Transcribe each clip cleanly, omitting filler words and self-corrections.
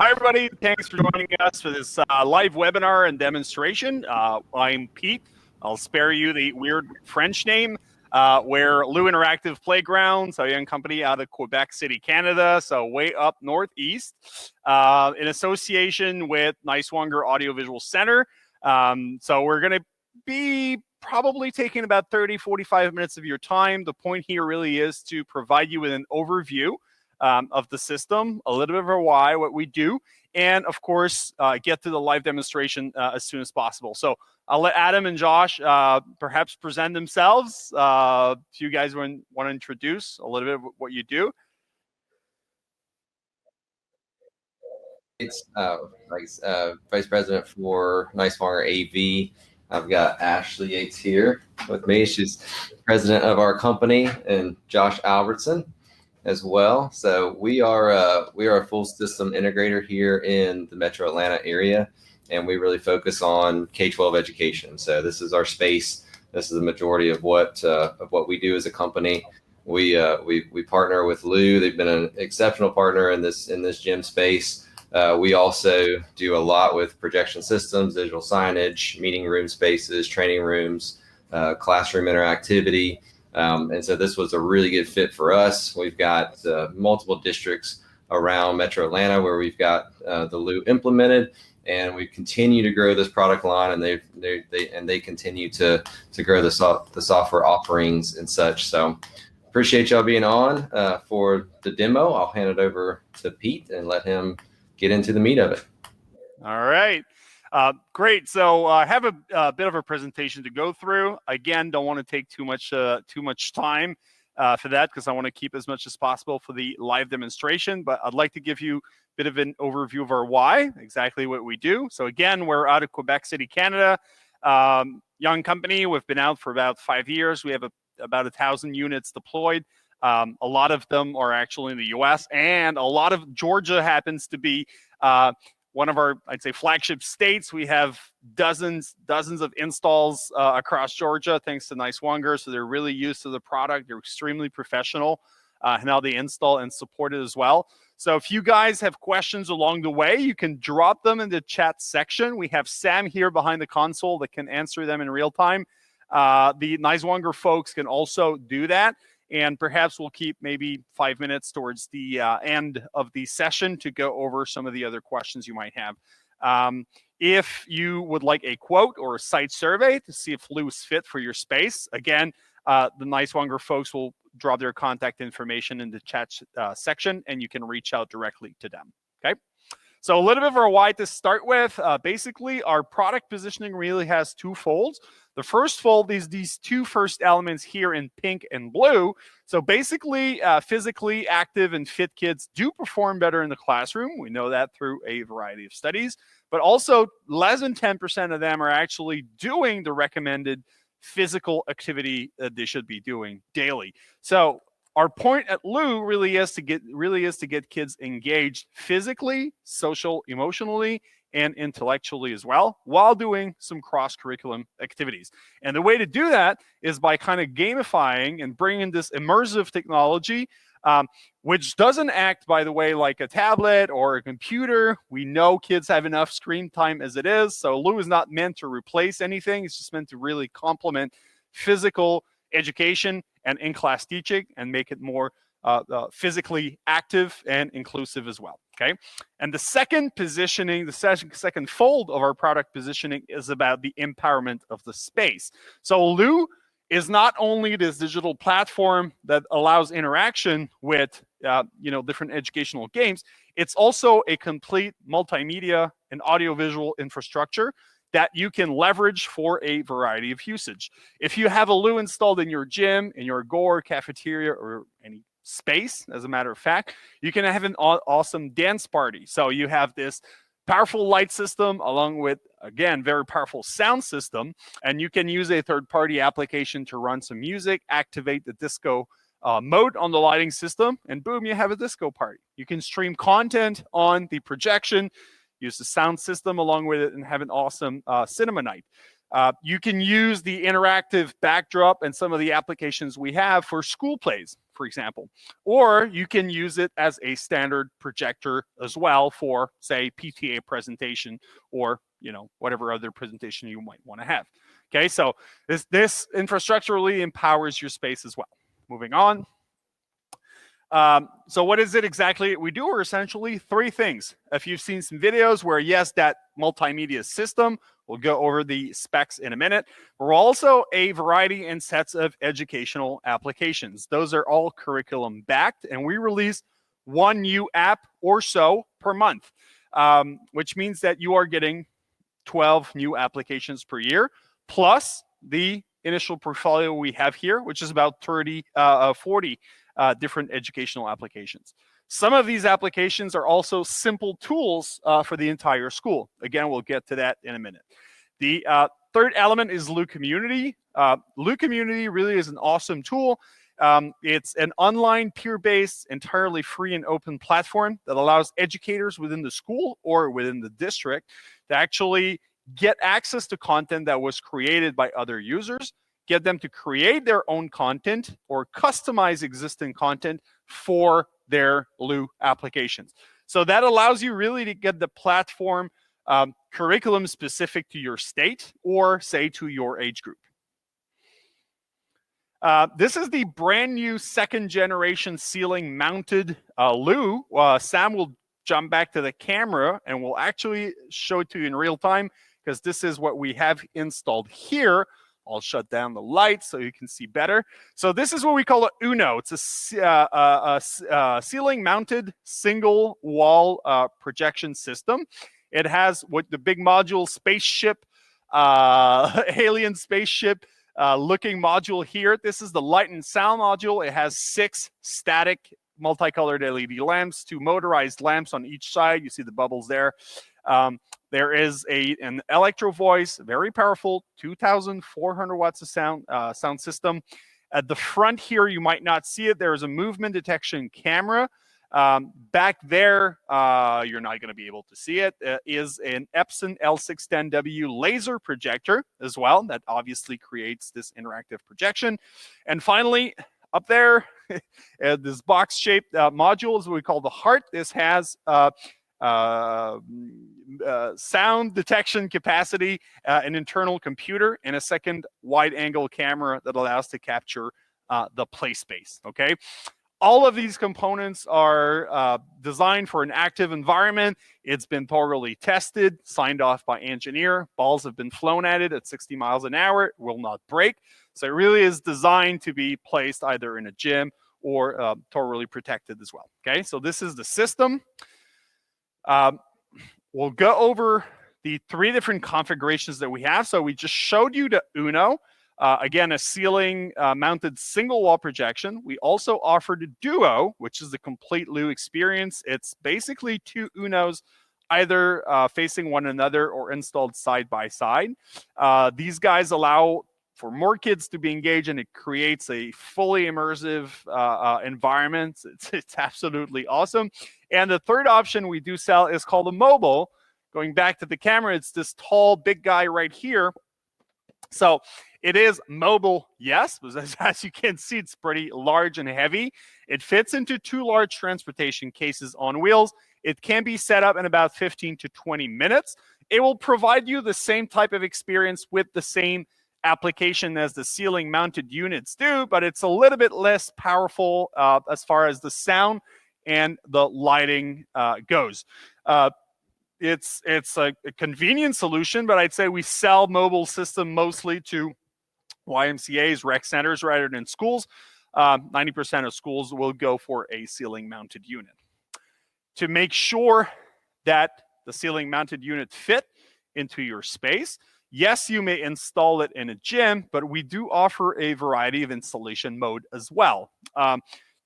Hi, everybody. Thanks for joining us for this live webinar and demonstration. I'm Pete. I'll spare you the weird French name. We're Lou Interactive Playgrounds, a young company out of Quebec City, Canada, so way up northeast, in association with Nisewonger Audiovisual Center. So we're going to be probably taking about 30-45 minutes of your time. The point here really is to provide you with an overview of the system, a little bit of a why, what we do, and of course, get to the live demonstration as soon as possible. So I'll let Adam and Josh perhaps present themselves. If you guys want to introduce a little bit of what you do. It's Vice President for Nisewonger AV. I've got Ashley Yates here with me. She's president of our company, and Josh Albertson as well. So we are a full system integrator here in the Metro Atlanta area, and we really focus on K-12 education. So this is our space. This is the majority of what we do as a company. We partner with Lou. They've been an exceptional partner in this gym space. We also do a lot with projection systems, digital signage, meeting room spaces, training rooms, classroom interactivity. And so this was a really good fit for us. We've got multiple districts around Metro Atlanta where we've got the Lou implemented, and we continue to grow this product line, and they continue to grow the software offerings and such. So appreciate y'all being on for the demo. I'll hand it over to Pete and let him get into the meat of it. All right. Great. So I have a bit of a presentation to go through. Again, don't want to take too much time for that, because I want to keep as much as possible for the live demonstration. But I'd like to give you a bit of an overview of our why, exactly what we do. So again, we're out of Quebec City, Canada. Young company. We've been out for about 5 years. We have about 1,000 units deployed. A lot of them are actually in the U.S., and a lot of Georgia happens to be one of our, I'd say, flagship states. We have dozens of installs across Georgia, thanks to Nisewonger. So they're really used to the product. They're extremely professional in how they install and support it as well. So if you guys have questions along the way, you can drop them in the chat section. We have Sam here behind the console that can answer them in real time. The Nisewonger folks can also do that. And perhaps we'll keep maybe 5 minutes towards the end of the session to go over some of the other questions you might have. If you would like a quote or a site survey to see if Lou is fit for your space, again, the Nisewonger folks will drop their contact information in the chat section, and you can reach out directly to them. Okay. So a little bit of our why to start with. Basically, our product positioning really has two folds. The first fold is these two first elements here in pink and blue. So basically, physically active and fit kids do perform better in the classroom. We know that through a variety of studies. But also, less than 10% of them are actually doing the recommended physical activity that they should be doing daily. So our point at Lou really is to get kids engaged physically, social, emotionally, and intellectually as well, while doing some cross-curriculum activities. And the way to do that is by kind of gamifying and bringing this immersive technology, which doesn't act, by the way, like a tablet or a computer. We know kids have enough screen time as it is, so Lou is not meant to replace anything. It's just meant to really complement physical education and in-class teaching and make it more physically active and inclusive as well. Okay. And the second positioning, the second fold of our product positioning is about the empowerment of the space. So Lou is not only this digital platform that allows interaction with different educational games. It's also a complete multimedia and audiovisual infrastructure that you can leverage for a variety of usage. If you have a Lou installed in your gym, in your GOR, cafeteria, or any space, as a matter of fact, you can have an awesome dance party. So you have this powerful light system along with, again, very powerful sound system, and you can use a third-party application to run some music, activate the disco mode on the lighting system, and boom, you have a disco party. You can stream content on the projection, use the sound system along with it, and have an awesome cinema night. You can use the interactive backdrop and some of the applications we have for school plays. for example. Or you can use it as a standard projector as well for, say, PTA presentation or, whatever other presentation you might want to have. Okay, so this infrastructure really empowers your space as well. Moving on. So what is it exactly we do? Are essentially three things. If you've seen some videos where, yes, that multimedia system, we'll go over the specs in a minute. We're also a variety and sets of educational applications. Those are all curriculum backed, and we release one new app or so per month, which means that you are getting 12 new applications per year, plus the initial portfolio we have here, which is about 40 different educational applications. Some of these applications are also simple tools for the entire school. Again, we'll get to that in a minute. The third element is Lou Community. Lou Community really is an awesome tool. It's an online, peer-based, entirely free and open platform that allows educators within the school or within the district to actually get access to content that was created by other users, get them to create their own content or customize existing content for their Lou applications. So that allows you really to get the platform curriculum specific to your state or, say, to your age group. This is the brand new second generation ceiling mounted Lou. Sam will jump back to the camera and we'll actually show it to you in real time, because this is what we have installed here. I'll shut down the lights so you can see better. So this is what we call a Uno. It's a ceiling mounted single wall projection system. It has what the big module spaceship, alien spaceship looking module here. This is the light and sound module. It has 6 static multicolored LED lamps, 2 motorized lamps on each side. You see the bubbles there. There is an electro voice, very powerful, 2,400 watts of sound system. At the front here, you might not see it. There is a movement detection camera. Back there, you're not going to be able to see it. Is an Epson L610W laser projector as well. That obviously creates this interactive projection. And finally, up there, this box-shaped module is what we call the heart. This has sound detection capacity, an internal computer, and a second wide-angle camera that allows to capture the play space. Okay, all of these components are designed for an active environment. It's been thoroughly tested, signed off by engineer. Balls have been flown at it at 60 miles an hour. It will not break. So it really is designed to be placed either in a gym or thoroughly protected as well. Okay, so this is the system. We'll go over the 3 different configurations that we have. So we just showed you the Uno. Again, a ceiling mounted single wall projection. We also offered a Duo, which is the complete Lou experience. It's basically 2 Unos either facing one another or installed side by side. These guys allow for more kids to be engaged, and it creates a fully immersive environment. It's absolutely awesome. And the third option we do sell is called a mobile. Going back to the camera, it's this tall, big guy right here. So it is mobile, yes, but as you can see, it's pretty large and heavy. It fits into 2 large transportation cases on wheels. It can be set up in about 15 to 20 minutes. It will provide you the same type of experience with the same application as the ceiling mounted units do, but it's a little bit less powerful as far as the sound and the lighting goes. It's a convenient solution, but I'd say we sell mobile system mostly to YMCA's, rec centers rather than schools. 90% of schools will go for a ceiling mounted unit. To make sure that the ceiling mounted unit fit into your space, yes, you may install it in a gym, but we do offer a variety of installation mode as well.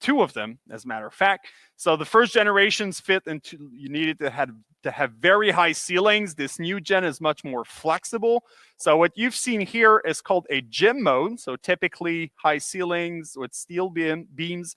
2 of them, as a matter of fact. So the first generations fit into, you needed to have very high ceilings. This new gen is much more flexible. So what you've seen here is called a gym mode. So typically high ceilings with steel beams.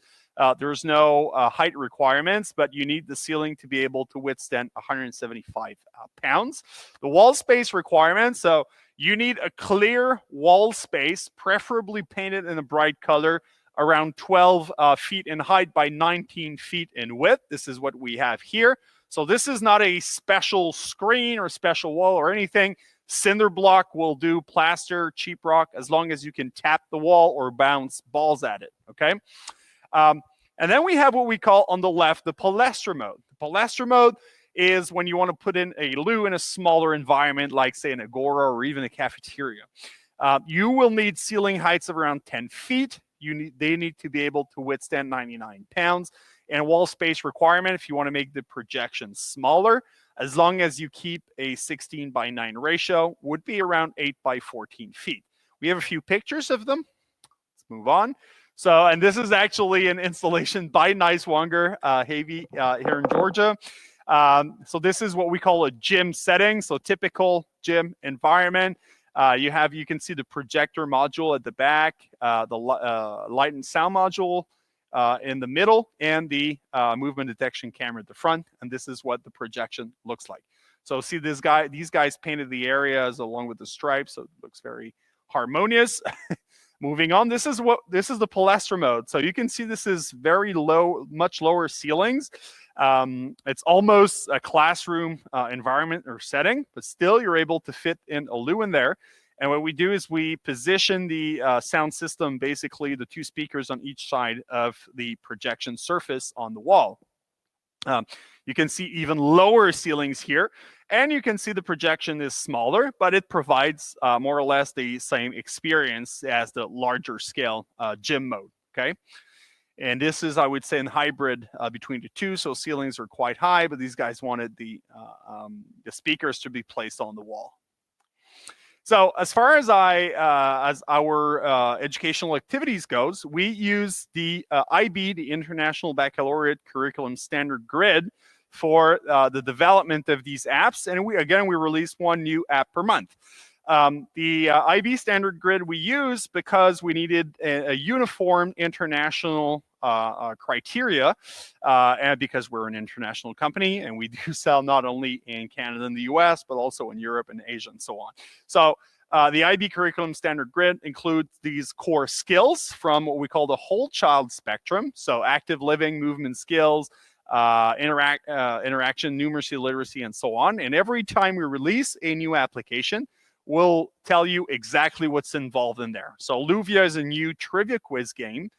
There's no height requirements, but you need the ceiling to be able to withstand 175 pounds. The wall space requirements, so you need a clear wall space, preferably painted in a bright color, around 12 feet in height by 19 feet in width. This is what we have here. So this is not a special screen or special wall or anything. Cinder block will do, plaster, cheap rock, as long as you can tap the wall or bounce balls at it, okay? And then we have what we call on the left the palestra mode. The palestra mode is when you want to put in a loo in a smaller environment, like say an agora or even a cafeteria. You will need ceiling heights of around 10 feet. They need to be able to withstand 99 pounds. And wall space requirement, if you want to make the projection smaller, as long as you keep a 16:9 ratio, would be around 8x14 feet. We have a few pictures of them. Let's move on. So, and this is actually an installation by Nisewonger, Havey, here in Georgia. So this is what we call a gym setting. So typical gym environment. You can see the projector module at the back, the light and sound module in the middle, and the movement detection camera at the front. And this is what the projection looks like. So see these guys painted the areas along with the stripes, so it looks very harmonious. Moving on, this is the palestra mode. So you can see this is very low, much lower ceilings. It's almost a classroom environment or setting, but still you're able to fit in a loo in there. And what we do is we position the sound system, basically the two speakers on each side of the projection surface on the wall. You can see even lower ceilings here, and you can see the projection is smaller, but it provides more or less the same experience as the larger scale gym mode, okay? And this is, I would say, in hybrid between the two, so ceilings are quite high, but these guys wanted the speakers to be placed on the wall. So as far as our educational activities goes, we use the IB, the International Baccalaureate Curriculum Standard Grid, for the development of these apps. And we release one new app per month. The IB Standard Grid we use because we needed a uniform international criteria, and because we're an international company and we do sell not only in Canada and the US, but also in Europe and Asia and so on. So the IB Curriculum Standard Grid includes these core skills from what we call the whole child spectrum. So active living, movement skills, interaction, numeracy, literacy, and so on. And every time we release a new application, we'll tell you exactly what's involved in there. So Luvia is a new trivia quiz game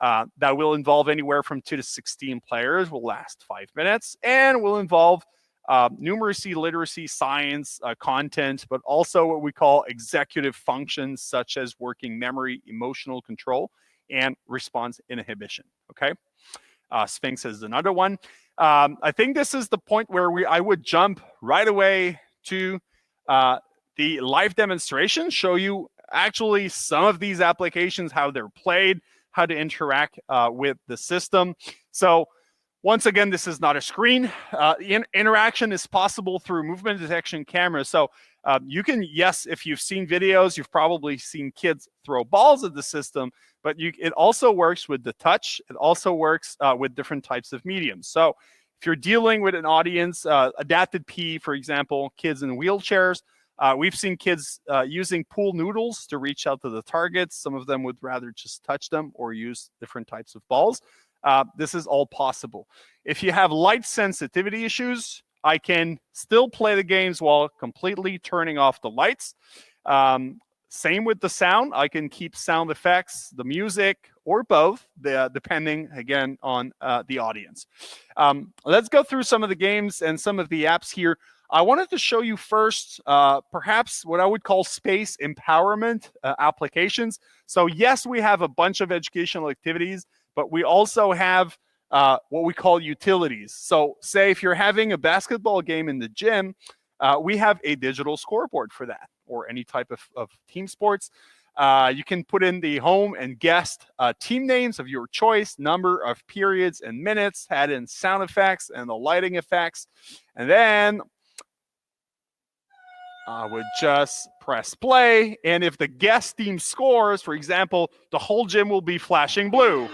that will involve anywhere from 2 to 16 players, will last 5 minutes, and will involve numeracy, literacy, science, content, but also what we call executive functions such as working memory, emotional control, and response inhibition, okay? Sphinx is another one. I think this is the point where I would jump right away to the live demonstration, show you actually some of these applications, how they're played, how to interact with the system. So once again, this is not a screen. Interaction is possible through movement detection cameras. So you can, yes, if you've seen videos, you've probably seen kids throw balls at the system, but it also works with the touch. It also works with different types of mediums. So if you're dealing with an audience, adapted P, for example, kids in wheelchairs, we've seen kids using pool noodles to reach out to the targets. Some of them would rather just touch them or use different types of balls. This is all possible. If you have light sensitivity issues, I can still play the games while completely turning off the lights. Same with the sound. I can keep sound effects, the music, or both, depending, again, on the audience. Let's go through some of the games and some of the apps here. I wanted to show you first, perhaps what I would call space empowerment applications. So yes, we have a bunch of educational activities, but we also have what we call utilities. So say if you're having a basketball game in the gym, we have a digital scoreboard for that, or any type of team sports. You can put in the home and guest team names of your choice, number of periods and minutes, add in sound effects and the lighting effects. And then I would just press play. And if the guest team scores, for example, the whole gym will be flashing blue.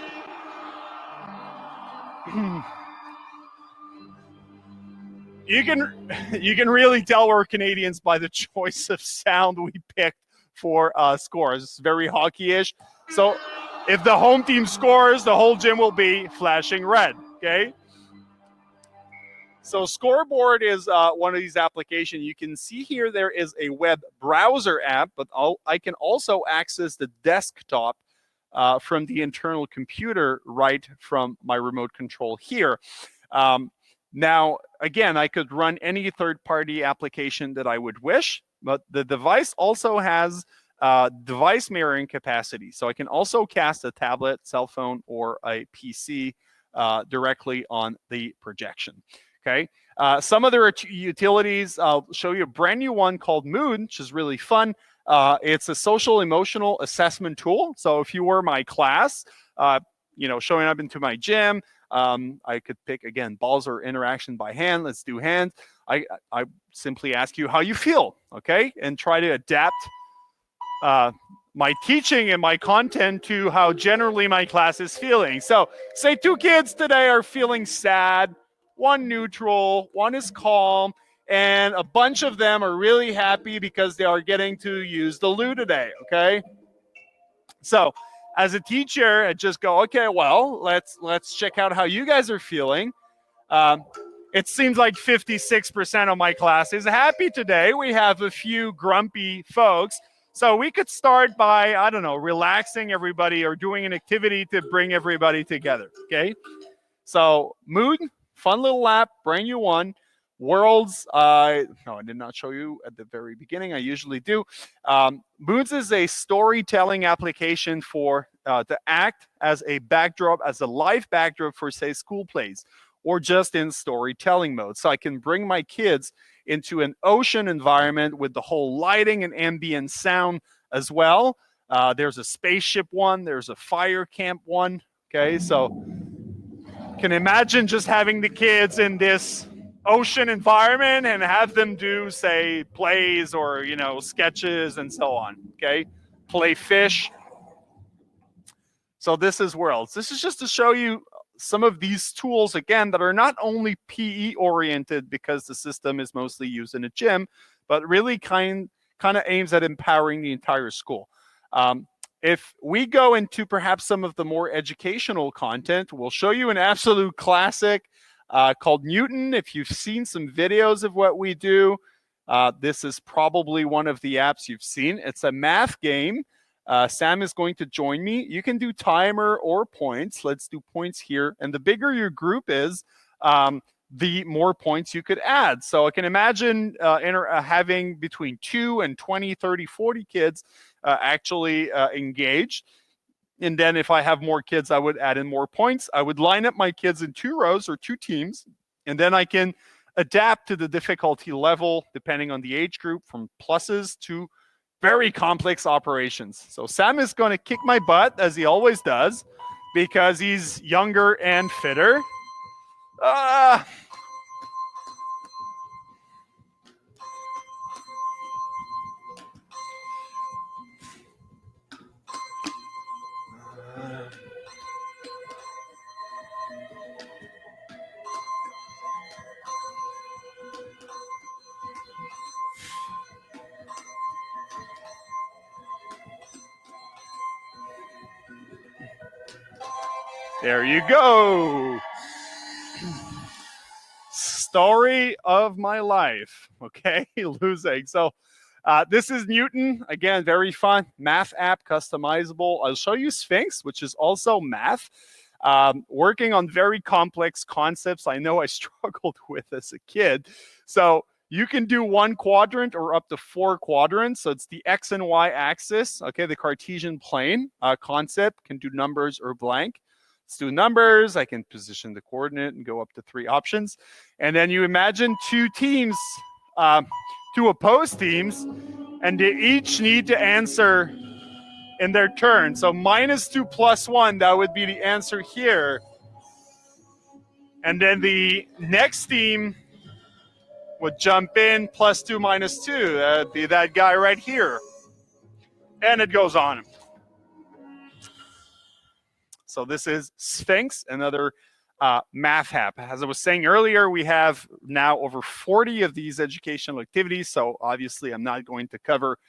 You can really tell we're Canadians by the choice of sound we picked for scores. It's very hockey-ish. So If the home team scores, the whole gym will be flashing red, okay? So Scoreboard is one of these applications. You can see here there is a web browser app, but I can also access the desktop from the internal computer right from my remote control here. Now, again, I could run any third-party application that I would wish, but the device also has device mirroring capacity. So I can also cast a tablet, cell phone, or a PC directly on the projection. Okay. Some other utilities, I'll show you a brand new one called Mood, which is really fun. It's a social emotional assessment tool. So if you were my class, showing up into my gym, I could pick, again, balls or interaction by hand. Let's do hands. I simply ask you how you feel, okay? And try to adapt my teaching and my content to how generally my class is feeling. So say 2 kids today are feeling sad, 1 neutral, 1 is calm, and a bunch of them are really happy because they are getting to use the loo today, okay? So as a teacher, I just go, okay, well, let's check out how you guys are feeling. It seems like 56% of my class is happy today. We have a few grumpy folks. So we could start by, I don't know, relaxing everybody or doing an activity to bring everybody together, okay? So Mood, fun little app, brand new one. Worlds, no, I did not show you at the very beginning. I usually do. Moods is a storytelling application for to act as a backdrop, as a live backdrop for, say, school plays, or just in storytelling mode. So I can bring my kids into an ocean environment with the whole lighting and ambient sound as well. There's a spaceship one. There's a fire camp one. Okay, so can imagine just having the kids in this ocean environment and have them do, say, plays or, sketches and so on. Okay, play fish. So this is Worlds. This is just to show you some of these tools, again, that are not only PE oriented because the system is mostly used in a gym, but really kind of aims at empowering the entire school. If we go into perhaps some of the more educational content, we'll show you an absolute classic called Newton. If you've seen some videos of what we do, this is probably one of the apps you've seen. It's a math game. Sam is going to join me. You can do timer or points. Let's do points here. And the bigger your group is, the more points you could add. So I can imagine having between 2 and 20, 30, 40 kids actually engaged. And then if I have more kids, I would add in more points. I would line up my kids in 2 rows or 2 teams. And then I can adapt to the difficulty level depending on the age group, from pluses to very complex operations. So Sam is going to kick my butt, as he always does, because he's younger and fitter. There you go. Story of my life. Okay, losing. So this is Newton. Again, very fun. Math app, customizable. I'll show you Sphinx, which is also math. Working on very complex concepts I know I struggled with as a kid. So you can do 1 quadrant or up to 4 quadrants. So it's the X and Y axis. Okay, the Cartesian plane concept. Can do numbers or blank. Let's do numbers. I can position the coordinate and go up to 3 options. And then you imagine 2 teams, 2 opposed teams, and they each need to answer in their turn. So -2 + 1, that would be the answer here. And then the next team would jump in, +2 - 2. That would be that guy right here. And it goes on. So this is Sphinx, another math app. As I was saying earlier, we have now over 40 of these educational activities. So obviously, I'm not going to cover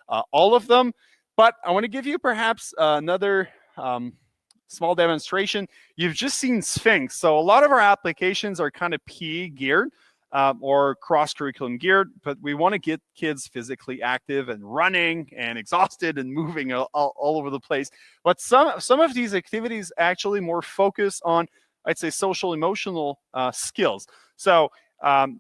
all of them. But I want to give you perhaps another small demonstration. You've just seen Sphinx. So a lot of our applications are kind of PE geared or cross-curriculum geared, but we want to get kids physically active and running and exhausted and moving all over the place. But some of these activities actually more focus on, I'd say, social emotional skills. So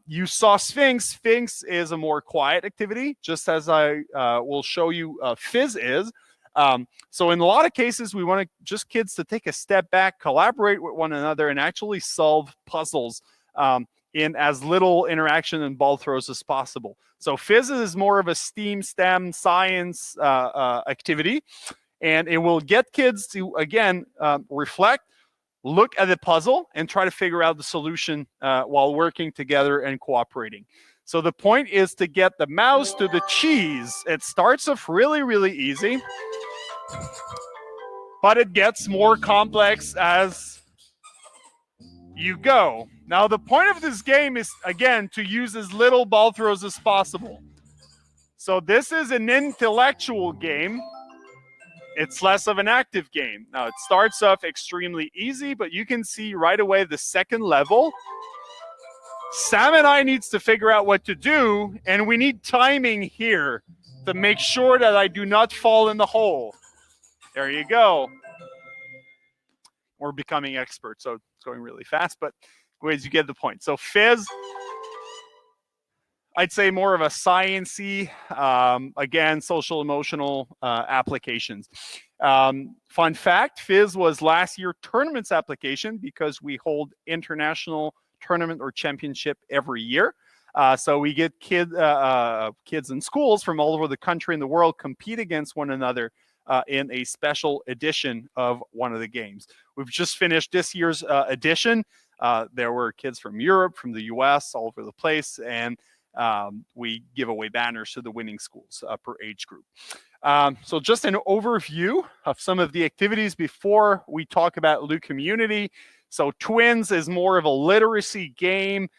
you saw Sphinx. Sphinx is a more quiet activity, just as I will show you Fizz is. So in a lot of cases, we want just kids to take a step back, collaborate with one another, and actually solve puzzles in as little interaction and ball throws as possible. So Fizz is more of a STEM science activity, and it will get kids to, again, reflect, look at the puzzle, and try to figure out the solution while working together and cooperating. So the point is to get the mouse to the cheese. It starts off really, really easy, but it gets more complex as you go. Now, the point of this game is, again, to use as little ball throws as possible. So this is an intellectual game. It's less of an active game. Now, it starts off extremely easy, but you can see right away the second level. Sam and I needs to figure out what to do, and we need timing here to make sure that I do not fall in the hole. There you go. We're becoming experts, so it's going really fast, but anyways, you get the point. So Fizz, I'd say more of a science-y, again, social emotional applications. Fun fact, Fizz was last year's tournaments application because we hold international tournament or championship every year. So we get kids in schools from all over the country and the world compete against one another in a special edition of one of the games. We've just finished this year's edition. There were kids from Europe, from the US, all over the place, and we give away banners to the winning schools per age group. So just an overview of some of the activities before we talk about Lou Community. So Twins is more of a literacy game,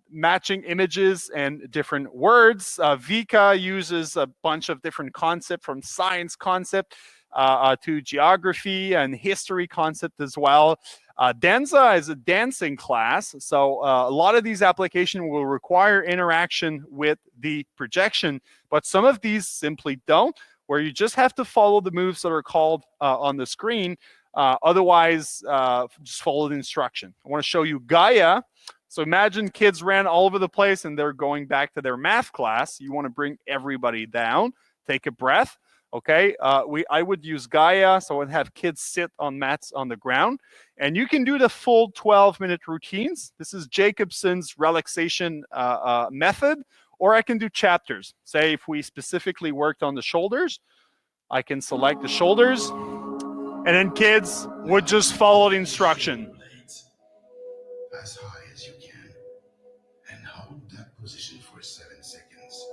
matching images and different words. Vika uses a bunch of different concepts, from science concept to geography and history concept as well. Denza is a dancing class, so a lot of these applications will require interaction with the projection, but some of these simply don't, where you just have to follow the moves that are called on the screen. Otherwise, just follow the instruction. I want to show you Gaia. So imagine kids ran all over the place and they're going back to their math class. You want to bring everybody down, take a breath. Okay, I would use Gaia, so I'd have kids sit on mats on the ground. And you can do the full 12-minute routines. This is Jacobson's relaxation method, or I can do chapters. Say if we specifically worked on the shoulders, I can select the shoulders, and then kids would just follow the instruction. As high as you can, and hold that position for 7 seconds.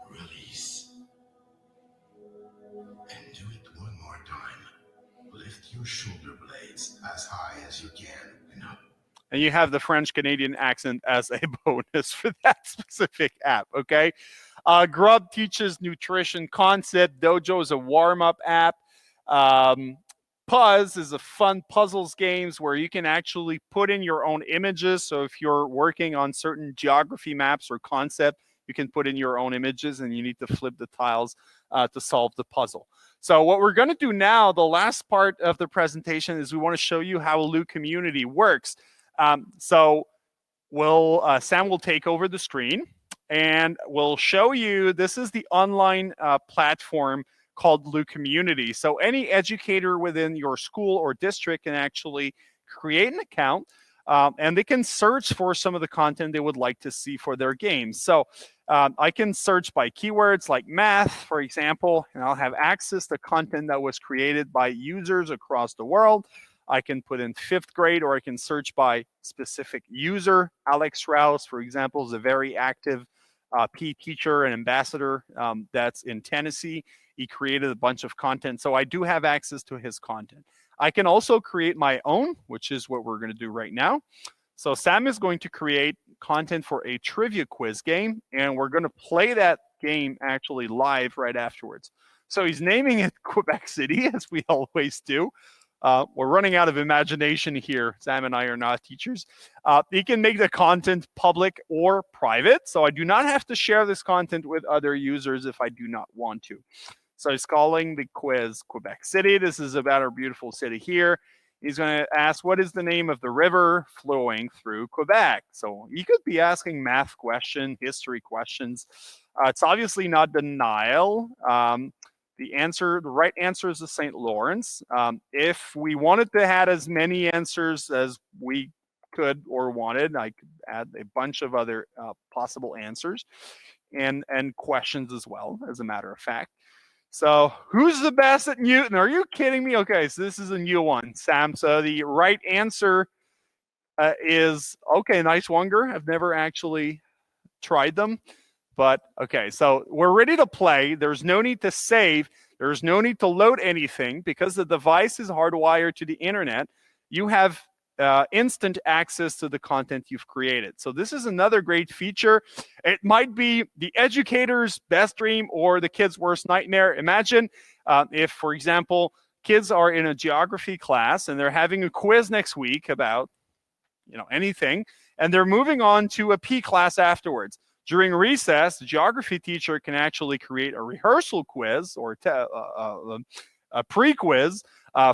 Release. And do it one more time. Lift your shoulder blades as high as you can and up. And you have the French-Canadian accent as a bonus for that specific app, okay? Grub teaches nutrition concept. Dojo is a warm-up app. Puzz is a fun puzzles games where you can actually put in your own images. So if you're working on certain geography maps or concept, you can put in your own images and you need to flip the tiles to solve the puzzle. So what we're going to do now, the last part of the presentation, is we want to show you how Lou Community works. So Sam will take over the screen and we'll show you, this is the online platform called Lou Community. So any educator within your school or district can actually create an account and they can search for some of the content they would like to see for their games. So I can search by keywords like math, for example, and I'll have access to content that was created by users across the world. I can put in 5th grade, or I can search by specific user. Alex Rouse, for example, is a very active PE teacher and ambassador that's in Tennessee. He created a bunch of content, so I do have access to his content. I can also create my own, which is what we're going to do right now. So Sam is going to create content for a trivia quiz game, and we're going to play that game actually live right afterwards. So he's naming it Quebec City, as we always do. We're running out of imagination here. Sam and I are not teachers. You can make the content public or private. So I do not have to share this content with other users if I do not want to. So he's calling the quiz Quebec City. This is about our beautiful city here. He's going to ask, what is the name of the river flowing through Quebec? So you could be asking math questions, history questions. It's obviously not the Nile. The right answer is the St. Lawrence. If we wanted to add as many answers as we could or wanted, I could add a bunch of other possible answers and questions as well, as a matter of fact. So who's the best at Newton? Are you kidding me? Okay, so this is a new one, Sam. So the right answer is, okay, Nisewonger. I've never actually tried them. But okay, so we're ready to play. There's no need to save. There's no need to load anything because the device is hardwired to the internet. You have instant access to the content you've created. So this is another great feature. It might be the educator's best dream or the kid's worst nightmare. Imagine if, for example, kids are in a geography class and they're having a quiz next week about, anything, and they're moving on to a P class afterwards. During recess, the geography teacher can actually create a rehearsal quiz or a pre-quiz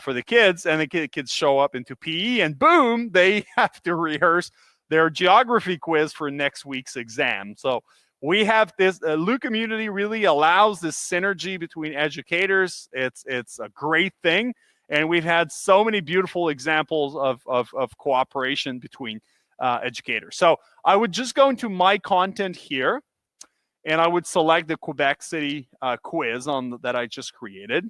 for the kids, and the kids show up into PE, and boom, they have to rehearse their geography quiz for next week's exam. So we have this, Lou Community really allows this synergy between educators. It's a great thing, and we've had so many beautiful examples of cooperation between educators. So I would just go into my content here, and I would select the Quebec City quiz that I just created.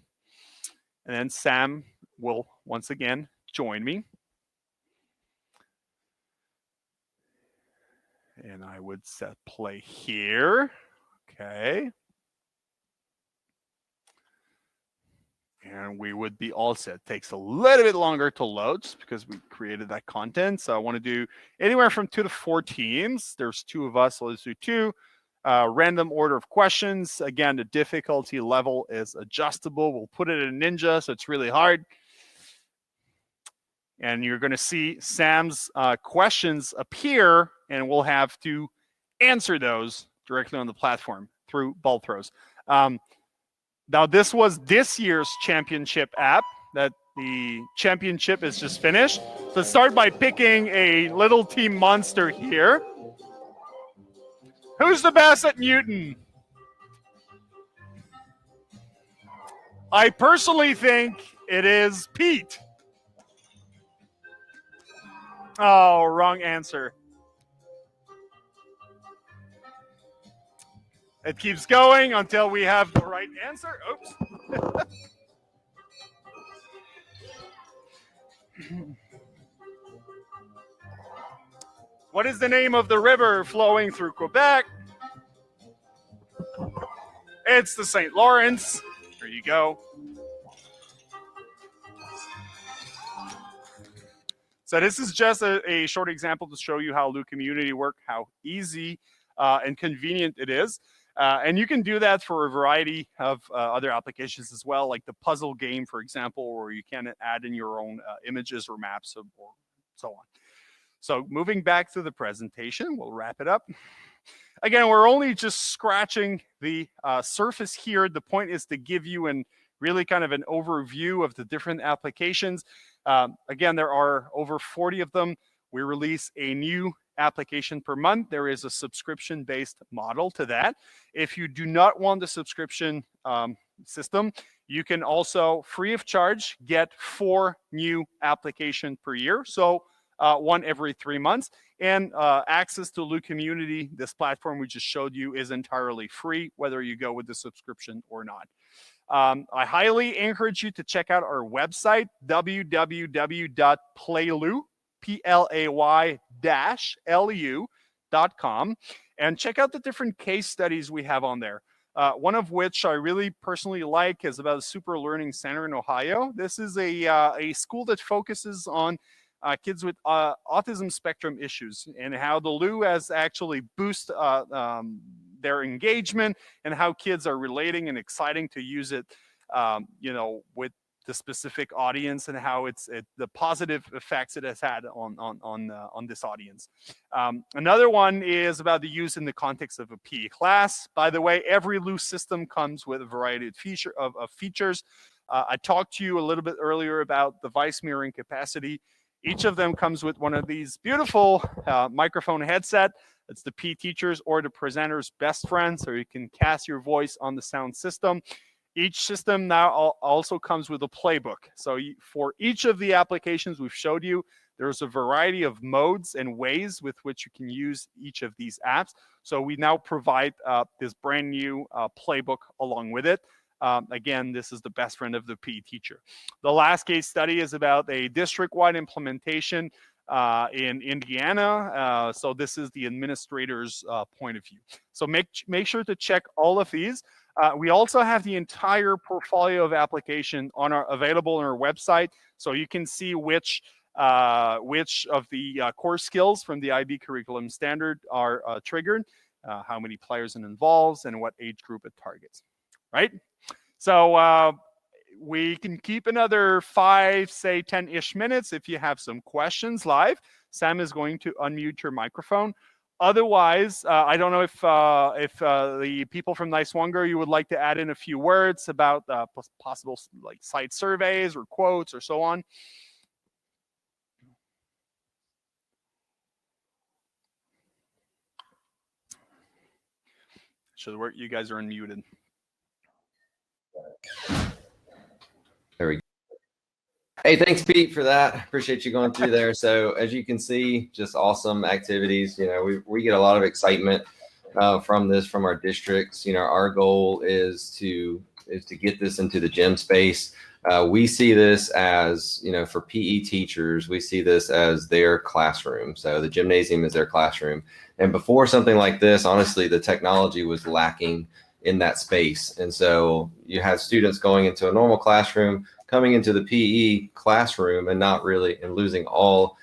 And then Sam will once again join me. And I would set play here. Okay. And we would be all set. It takes a little bit longer to load because we created that content. So I want to do anywhere from 2 to 4 teams. There's 2 of us, so let's do 2. Random order of questions. Again, the difficulty level is adjustable. We'll put it in Ninja, so it's really hard. And you're going to see Sam's questions appear, and we'll have to answer those directly on the platform through ball throws. Now, this was this year's championship app that the championship is just finished. So start by picking a little team monster here. Who's the best at Newton? I personally think it is Pete. Oh, wrong answer. It keeps going until we have the right answer. Oops. What is the name of the river flowing through Quebec? It's the St. Lawrence. There you go. So this is just a short example to show you how Lou Community work, how easy and convenient it is. And you can do that for a variety of other applications as well, like the puzzle game, for example, where you can add in your own images or maps or so on. So moving back to the presentation, we'll wrap it up. Again, we're only just scratching the surface here. The point is to give you really kind of an overview of the different applications. Again, there are over 40 of them. We release a new application per month. There is a subscription-based model to that. If you do not want the subscription system, you can also, free of charge, get 4 new applications per year. So one every 3 months. And access to Lou Community, this platform we just showed you, is entirely free, whether you go with the subscription or not. I highly encourage you to check out our website, www.play-lu.com, and check out the different case studies we have on there. One of which I really personally like is about a Super Learning Center in Ohio. This is a school that focuses on kids with autism spectrum issues, and how the Lou has actually boosted their engagement and how kids are relating and exciting to use it, with the specific audience, and how the positive effects it has had on this audience. Another one is about the use in the context of a PE class. By the way, every loose system comes with a variety of features. I talked to you a little bit earlier about the vice mirroring capacity. Each of them comes with one of these beautiful microphone headset. It's the PE teacher's or the presenter's best friend, so you can cast your voice on the sound system. Each system now also comes with a playbook. So for each of the applications we've showed you, there's a variety of modes and ways with which you can use each of these apps. So we now provide this brand new playbook along with it. Again, this is the best friend of the PE teacher. The last case study is about a district-wide implementation in Indiana. So this is the administrator's point of view. So make sure to check all of these. We also have the entire portfolio of application available on our website, so you can see which of the core skills from the IB curriculum standard are triggered, how many players it involves, and what age group it targets. Right? So we can keep another 5, say 10-ish minutes if you have some questions live. Sam is going to unmute your microphone. Otherwise, I don't know if the people from Nisewonger, you would like to add in a few words about possible like site surveys or quotes or so on. Should work. You guys are unmuted. There we go. Hey, thanks, Pete, for that. Appreciate you going through there. So as you can see, just awesome activities. We get a lot of excitement from our districts. Our goal is to get this into the gym space. We see this as, for PE teachers, we see this as their classroom. So the gymnasium is their classroom. And before something like this, honestly, the technology was lacking in that space. And so you have students going into a normal classroom, coming into the PE classroom and losing all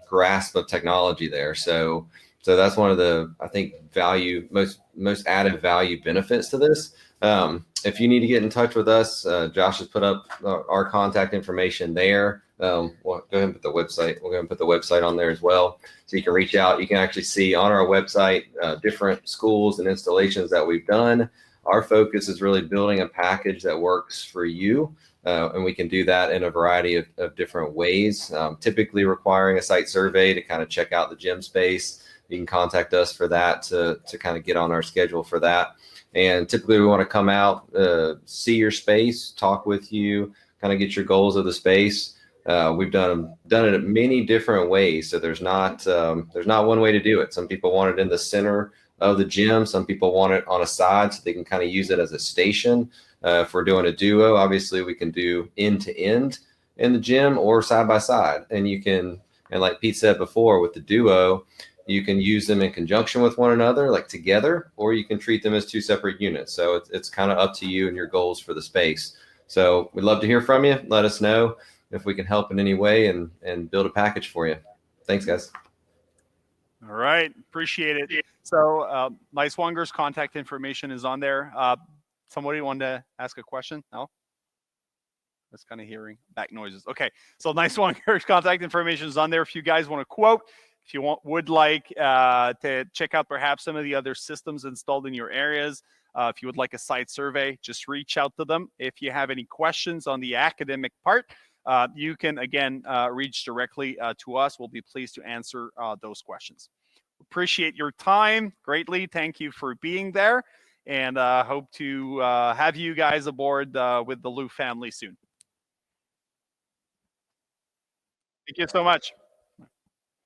grasp of technology there. So that's one of the, I think, most added value benefits to this. If you need to get in touch with us, Josh has put up our contact information there. We'll go ahead and put the website. We'll go ahead and put the website on there as well, so you can reach out. You can actually see on our website different schools and installations that we've done. Our focus is really building a package that works for you, and we can do that in a variety of different ways, typically requiring a site survey to kind of check out the gym space. You can contact us for that to kind of get on our schedule for that. And typically we want to come out, see your space, talk with you, kind of get your goals of the space. We've done it in many different ways. So there's not one way to do it. Some people want it in the center of the gym. Some people want it on a side so they can kind of use it as a station. If we're doing a duo, obviously we can do end to end in the gym or side by side. And like Pete said before, with the duo, you can use them in conjunction with one another, like together, or you can treat them as two separate units. So it's kind of up to you and your goals for the space. So we'd love to hear from you. Let us know if we can help in any way and build a package for you. Thanks, guys. All right. Appreciate it. So Nisewonger's contact information is on there. Somebody wanted to ask a question? No? That's kind of hearing back noises. Okay. So Nisewonger's contact information is on there. If you guys want to quote, if you would like to check out perhaps some of the other systems installed in your areas, if you would like a site survey, just reach out to them. If you have any questions on the academic part, you can, again, reach directly to us. We'll be pleased to answer those questions. Appreciate your time greatly. Thank you for being there, and hope to have you guys aboard with the Lou family soon. Thank you so much.